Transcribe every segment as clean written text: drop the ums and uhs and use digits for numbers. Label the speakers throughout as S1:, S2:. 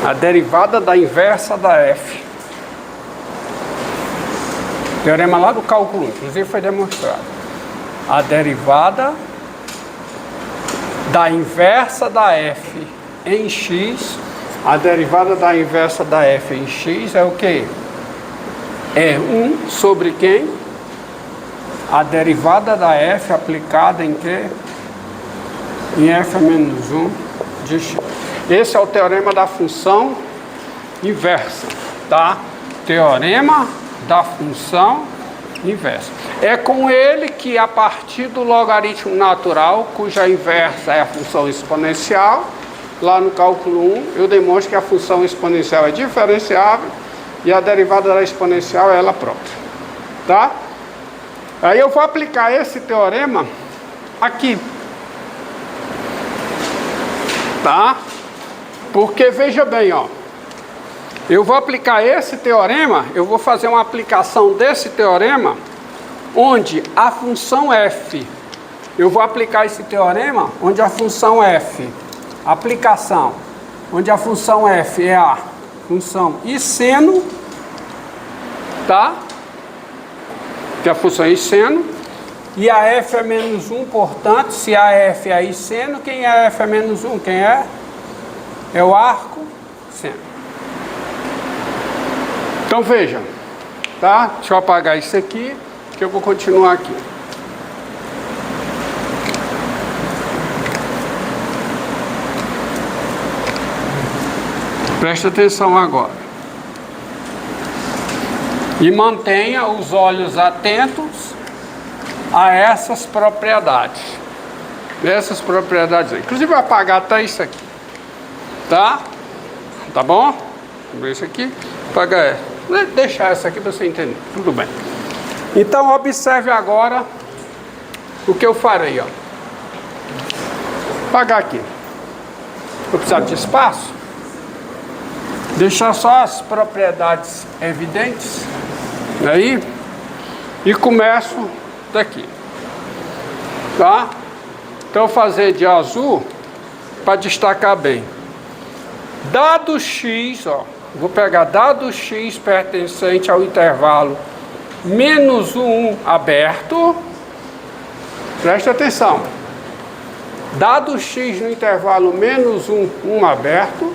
S1: A derivada da inversa da f. Teorema lá do cálculo 1, inclusive foi demonstrado. A derivada da inversa da f em x. A derivada da inversa da f em x é o quê? É 1 sobre quem? A derivada da f aplicada em quê? Em f menos 1 de x. Esse é o teorema da função inversa, tá? Teorema da função inversa. É com ele que, a partir do logaritmo natural, cuja inversa é a função exponencial, lá no cálculo 1, eu demonstro que a função exponencial é diferenciável e a derivada da exponencial é ela própria, tá? Aí eu vou aplicar esse teorema aqui, tá? Porque, veja bem, ó, eu vou aplicar esse teorema, eu vou fazer uma aplicação desse teorema, onde a função f, eu vou aplicar esse teorema, onde a função f, aplicação, onde a função f é a função e seno, tá? Que é a função e seno, e a f é menos 1, portanto, se a f é i seno, quem é f é menos 1? Quem é? É o arco seno. Então veja, tá? Deixa eu apagar isso aqui, que eu vou continuar aqui. Preste atenção agora. E mantenha os olhos atentos a essas propriedades. Essas propriedades aí. Inclusive eu vou apagar até isso aqui. Tá? Tá bom? Vamos ver isso aqui. Apagar essa. Vou deixar essa aqui para você entender. Tudo bem. Então observe agora o que eu farei, ó. Apagar aqui. Vou precisar de espaço. Deixar só as propriedades evidentes aí e começo daqui, tá? Então fazer de azul para destacar bem. Dado x, ó, vou pegar dado x pertencente ao intervalo menos 1 aberto, preste atenção. Dado x no intervalo menos 1 aberto,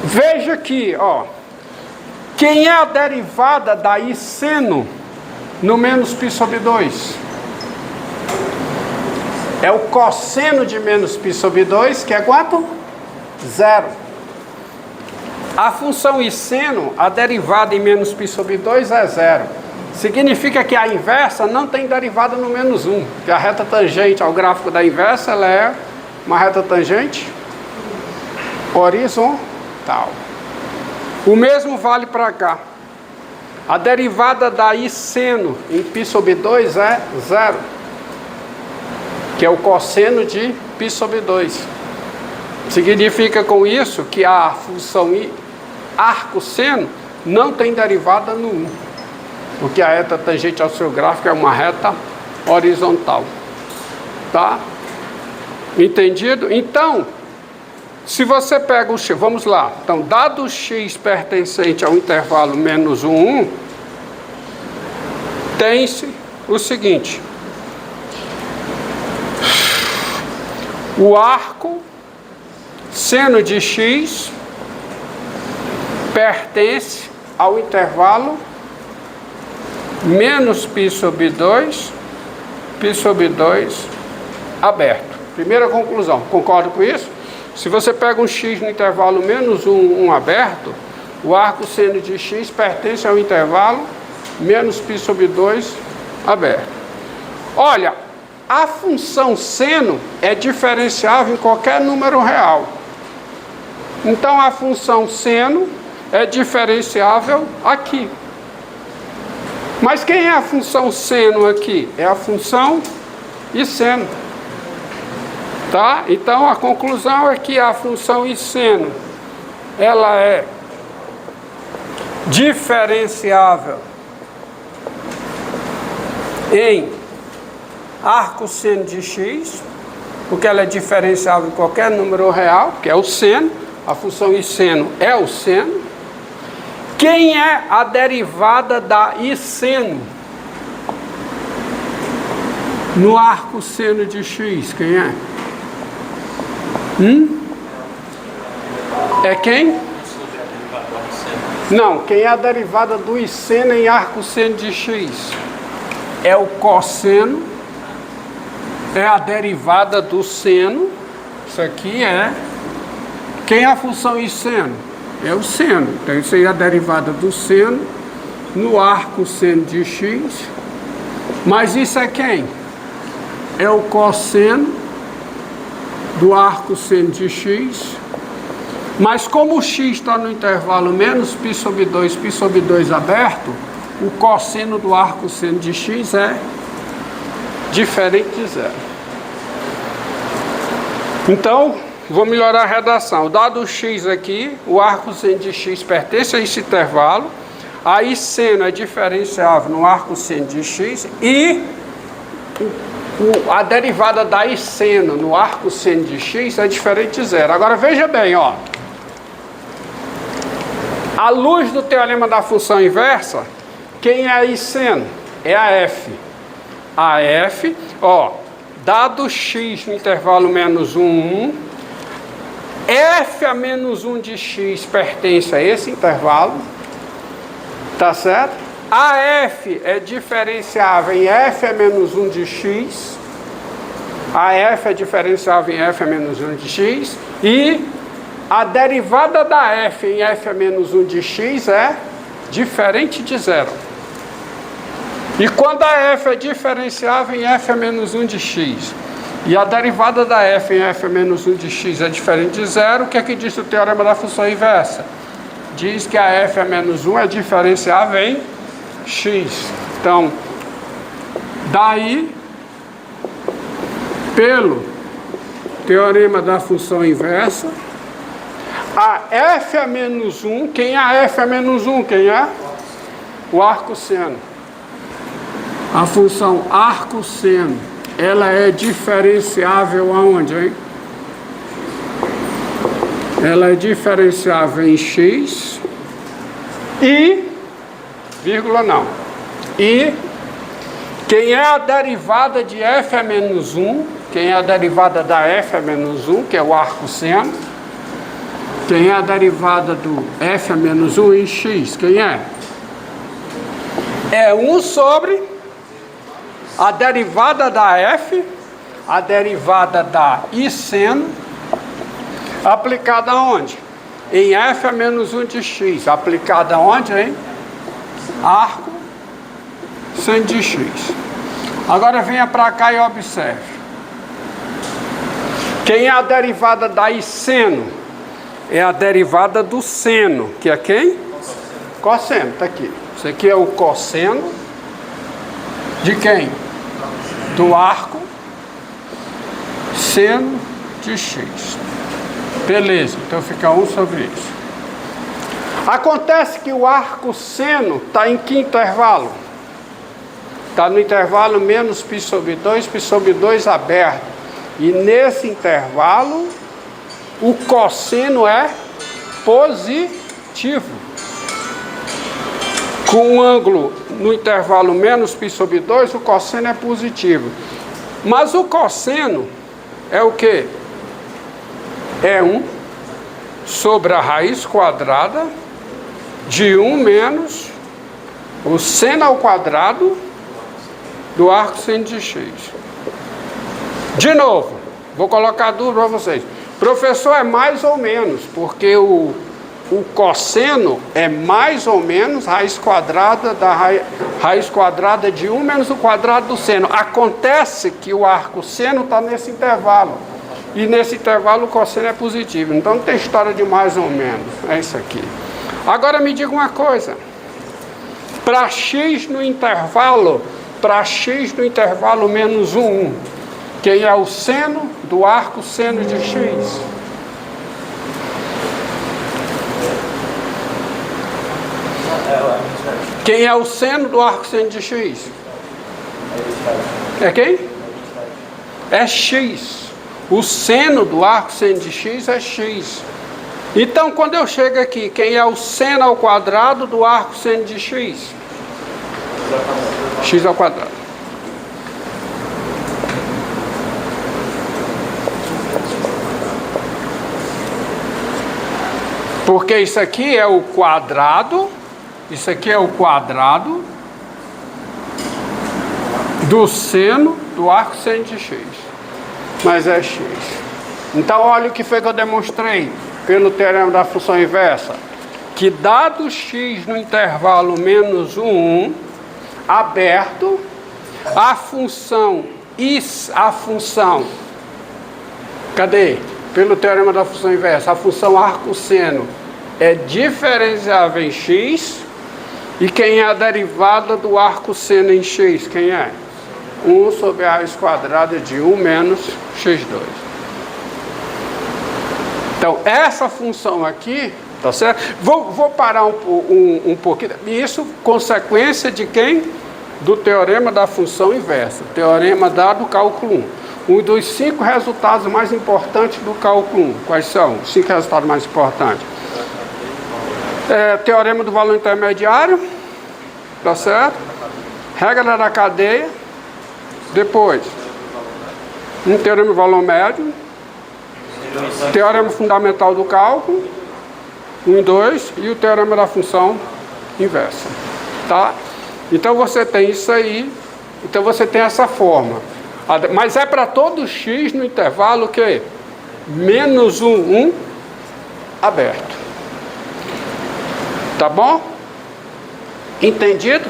S1: veja aqui, ó, quem é a derivada da i seno no menos π sobre 2? É o cosseno de menos π sobre 2, que é quanto? 0. A função i seno, a derivada em menos π sobre 2 é 0. Significa que a inversa não tem derivada no menos 1, que a reta tangente ao gráfico da inversa, ela é uma reta tangente horizontal. O mesmo vale para cá. A derivada da i seno em π sobre 2 é 0, que é o cosseno de π sobre 2. Significa com isso que a função i arco seno não tem derivada no 1, porque a reta tangente ao seu gráfico é uma reta horizontal. Tá? Entendido? Então, se você pega o x, vamos lá, então, dado o x pertencente ao intervalo menos 1, 1, tem-se o seguinte: o arco seno de x pertence ao intervalo menos π sobre 2, π sobre 2 aberto. Primeira conclusão, concorda com isso? Se você pega um x no intervalo menos 1 aberto, o arco seno de x pertence ao intervalo menos π sobre 2 aberto. Olha, a função seno é diferenciável em qualquer número real. Então a função seno é diferenciável aqui. Mas quem é a função seno aqui? É a função e seno. Tá? Então a conclusão é que a função e seno, ela é diferenciável em arco seno de x, porque ela é diferenciável em qualquer número real, que é o seno, A função I seno é o seno. Quem é a derivada da I seno? No arco seno de x, quem é? É quem? Não, quem é a derivada do I seno em arco seno de x? É o cosseno, é a derivada do seno. Isso aqui é. Quem é a função I seno? É o seno. Então isso aí é a derivada do seno no arco seno de x. Mas isso é quem? É o cosseno do arco seno de x. Mas como o x está no intervalo menos π sobre 2 aberto, o cosseno do arco seno de x é diferente de zero. Então, vou melhorar a redação. Dado o x aqui, o arco seno de x pertence a esse intervalo. A I seno é diferenciável no arco seno de x e a derivada da I seno no arco seno de x é diferente de zero. Agora veja bem, ó. À luz do teorema da função inversa, quem é a I seno? É a f. A f, ó, dado x no intervalo menos 1, 1, f a menos 1 de x pertence a esse intervalo, tá certo? A f é diferenciável em f a menos 1 de x, a f é diferenciável em f a menos 1 de x, e a derivada da f em f a menos 1 de x é diferente de zero. E quando a f é diferenciável em f a menos 1 de x, e a derivada da f em f a menos 1 de x é diferente de zero, o que é que diz o teorema da função inversa? Diz que a f a menos 1 é diferenciável em x. Então, daí, pelo teorema da função inversa, a f a menos 1, quem é a f a menos 1? Quem é? O arco seno. A função arco seno, ela é diferenciável aonde, hein? Ela é diferenciável em x e, vírgula não, e quem é a derivada de f a menos 1, quem é a derivada da f a menos 1, que é o arco seno, quem é a derivada do f a menos 1 em x, quem é? É 1 sobre a derivada da f, a derivada da I seno, aplicada aonde? Em f a menos 1 de x. Aplicada aonde, hein? Arco seno de x. Agora venha para cá e observe. Quem é a derivada da I seno? É a derivada do seno, que é quem? Cosseno, está aqui. Isso aqui é o cosseno de quem? Do arco seno de x. Beleza, então fica 1 sobre isso. Acontece que o arco seno está em que intervalo? Está no intervalo menos π sobre 2 aberto. E nesse intervalo, o cosseno é positivo. Com um ângulo no intervalo menos π sobre 2, o cosseno é positivo. Mas o cosseno é o quê? É 1 sobre a raiz quadrada de 1 menos o seno ao quadrado do arco seno de x. De novo, vou colocar a dúvida para vocês. Professor, é mais ou menos, porque o cosseno é mais ou menos raiz quadrada da raiz quadrada de 1 menos o quadrado do seno. Acontece que o arco seno está nesse intervalo. E nesse intervalo o cosseno é positivo. Então não tem história de mais ou menos. É isso aqui. Agora me diga uma coisa. Para x no intervalo menos 1, 1, quem é o seno do arco seno de x? Quem é o seno do arco seno de x? É quem? É x. O seno do arco seno de x é x. Então, quando eu chego aqui, quem é o seno ao quadrado do arco seno de x? X ao quadrado. Porque isso aqui é o quadrado, isso aqui é o quadrado do seno do arco seno de x. Mas é x. Então, olha o que foi que eu demonstrei pelo teorema da função inversa. Que dado x no intervalo menos 1, aberto, a função, cadê? Pelo teorema da função inversa, a função arco-seno é diferenciável em x, e quem é a derivada do arco-seno em x? Quem é? 1 sobre a raiz quadrada de 1 menos x2. Então, essa função aqui, tá certo? Vou parar um pouquinho. Isso, consequência de quem? Do teorema da função inversa. Teorema dado do cálculo 1. Um dos 5 resultados mais importantes do cálculo 1. Quais são os 5 resultados mais importantes? Teorema do valor intermediário, tá certo? Regra da cadeia. Depois, teorema do valor médio. Teorema fundamental do cálculo. 1 e 2. E o teorema da função inversa. Tá? Então você tem isso aí. Então você tem essa forma. Mas é para todo x no intervalo que menos 1 aberto. Tá bom? Entendido?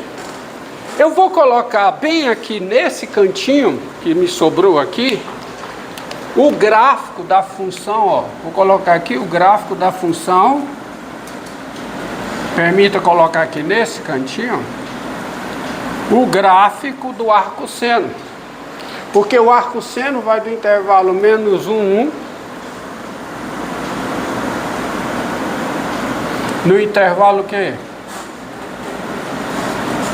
S1: Eu vou colocar bem aqui nesse cantinho que me sobrou aqui o gráfico da função, ó. Vou colocar aqui o gráfico da função. Permita colocar aqui nesse cantinho o gráfico do arco-seno. Porque o arco-seno vai do intervalo menos 1, no intervalo que?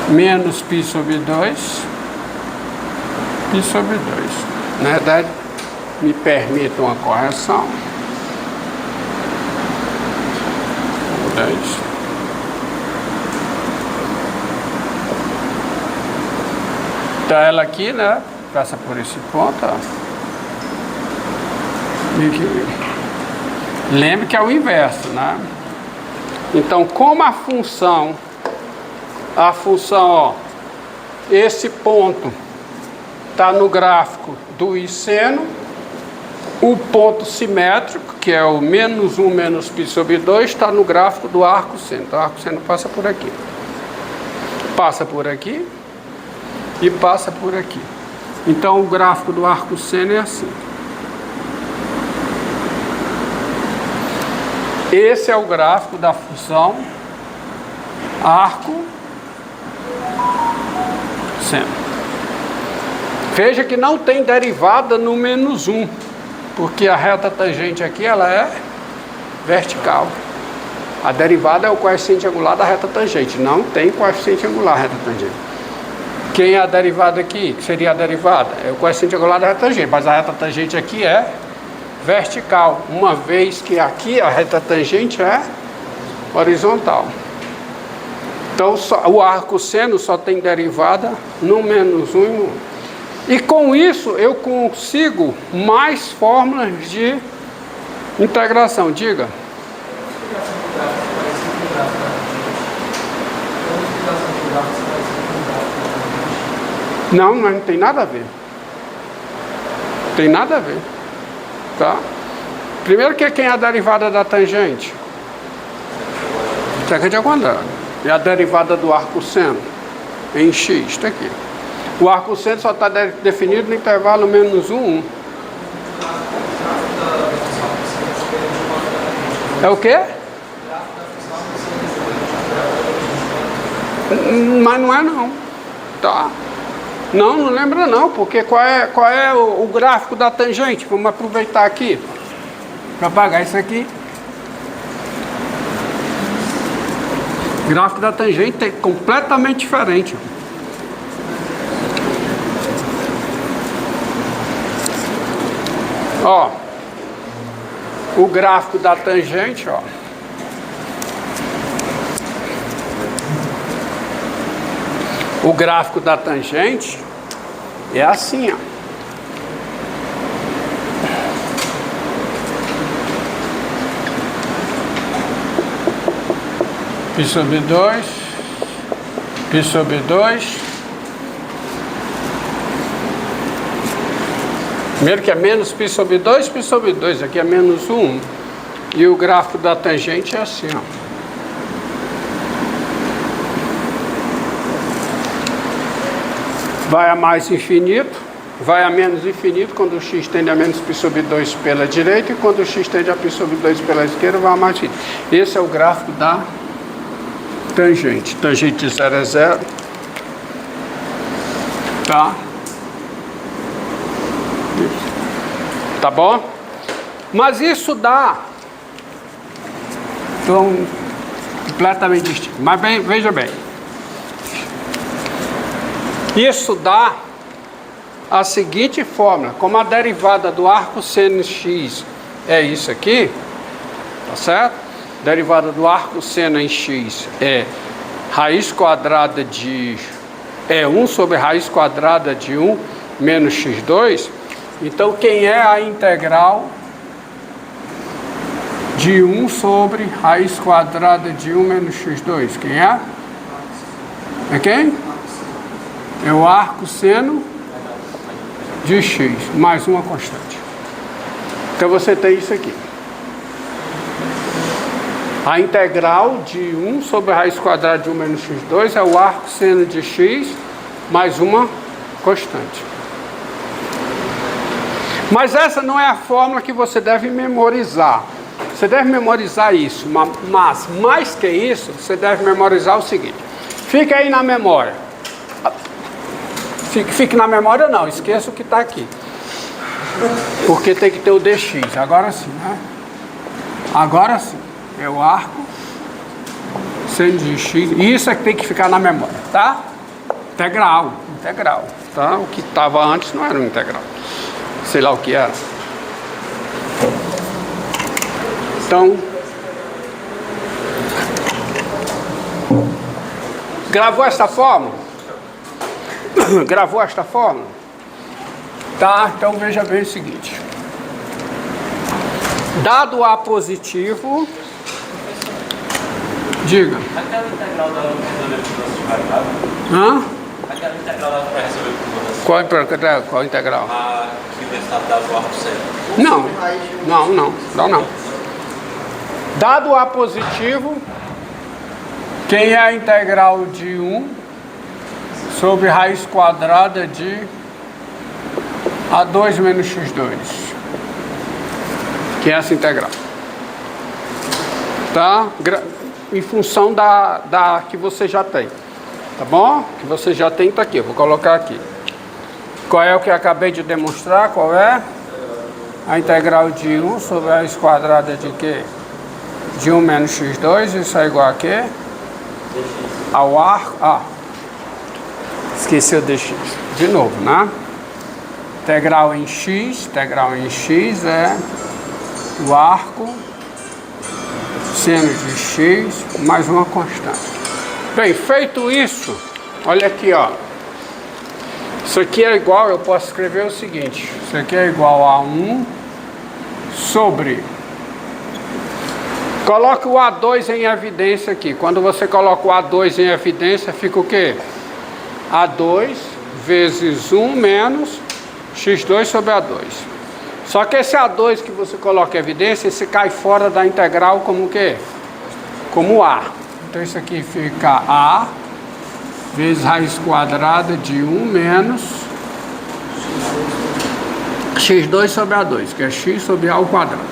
S1: Menos π sobre 2, π sobre 2. Na verdade, me permita uma correção. 10. Então ela aqui, né? Passa por esse ponto, ó. Lembre que é o inverso, né? Então, como a função, ó, esse ponto está no gráfico do seno, o ponto simétrico, que é o menos 1 menos π sobre 2, está no gráfico do arco-seno. Então, o arco-seno passa por aqui. Passa por aqui e passa por aqui. Então, o gráfico do arco-seno é assim. Esse é o gráfico da função arco-seno. Veja que não tem derivada no menos 1, porque a reta tangente aqui ela é vertical. A derivada é o coeficiente angular da reta tangente. Não tem coeficiente angular reta tangente. Quem é a derivada aqui? Que seria a derivada? É o coeficiente angular da reta tangente, mas a reta tangente aqui é vertical, uma vez que aqui a reta tangente é horizontal. Então o arco-seno só tem derivada no menos 1 e 1. E com isso eu consigo mais fórmulas de integração. Diga. Não tem nada a ver. Tem nada a ver. Tá? Primeiro, que quem é a derivada da tangente? Tangente ao quadrado. É a derivada do arco-seno em x, está aqui. O arco-seno só está definido no intervalo menos 1, 1. É o quê? Mas não é não. Tá? Não lembra não, porque qual é o gráfico da tangente? Vamos aproveitar aqui para apagar isso aqui. O gráfico da tangente é completamente diferente. Ó, o gráfico da tangente, ó. O gráfico da tangente é assim, ó. Π sobre 2, π sobre 2. Primeiro que é menos π sobre 2, π sobre 2. Aqui é menos 1. E o gráfico da tangente é assim, ó. Vai a mais infinito, vai a menos infinito quando o x tende a menos π sobre 2 pela direita, e quando o x tende a π sobre 2 pela esquerda, vai a mais infinito. Esse é o gráfico da tangente. Tangente de 0 é 0. Tá? Tá bom? Mas isso dá então, completamente distinto. Mas bem, veja bem. Isso dá a seguinte fórmula. Como a derivada do arco seno x é isso aqui, tá certo? Derivada do arco seno em x é raiz quadrada de 1 sobre raiz quadrada de 1 menos x2. Então, quem é a integral de 1 sobre raiz quadrada de 1 menos x2? Quem é? É quem? É o arco seno de x, mais uma constante. Então, você tem isso aqui. A integral de 1 sobre a raiz quadrada de 1 menos x2 é o arco seno de x mais uma constante. Mas essa não é a fórmula que você deve memorizar. Você deve memorizar isso, mas mais que isso, você deve memorizar o seguinte. Fica aí na memória. Fique na memória não, esqueça o que está aqui. Porque tem que ter o dx, agora sim, né? Agora sim, é o arco seno de x, isso é que tem que ficar na memória, tá? Integral, tá? O que estava antes não era um integral. Sei lá o que era. Então, gravou esta fórmula? Gravou esta fórmula? Tá, então veja bem o seguinte. Dado A positivo, diga.
S2: Aquela integral da resolver com duas variáveis?
S1: Hã?
S2: Aquela integral da para resolver com duas.
S1: Qual integral?
S2: A que está dado o arco seno.
S1: Não. Dado A positivo, quem é a integral de 1 sobre raiz quadrada de A2 menos x2? Que é essa integral. Tá? Em função da que você já tem. Tá bom? Que você já tem, tá aqui. Eu vou colocar aqui. Qual é o que eu acabei de demonstrar? Qual é? A integral de 1 sobre a raiz quadrada de quê? De 1 menos x2. Isso é igual a quê? Ao arco. Esqueci o dx. De novo, né? Integral em x é o arco seno de x mais uma constante. Bem, feito isso, olha aqui, ó. Isso aqui é igual, eu posso escrever o seguinte. Isso aqui é igual a 1 sobre... Coloque o A2 em evidência aqui. Quando você coloca o A2 em evidência, fica o quê? A2 vezes 1 menos x2 sobre A2. Só que esse A2 que você coloca em evidência, esse cai fora da integral como o quê? Como A. Então isso aqui fica A vezes raiz quadrada de 1 menos x2 sobre A2, que é x sobre A ao quadrado.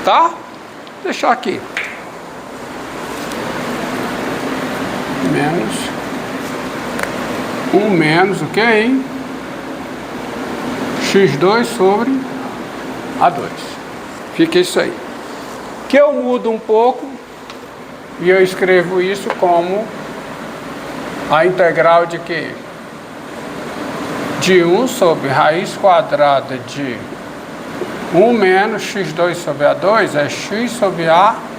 S1: Tá? Vou deixar aqui. Menos 1 menos o que, hein? x2 sobre A2. Fica isso aí. Que eu mudo um pouco e eu escrevo isso como a integral de quê? De 1 sobre raiz quadrada de 1 menos x2 sobre A2 é x sobre A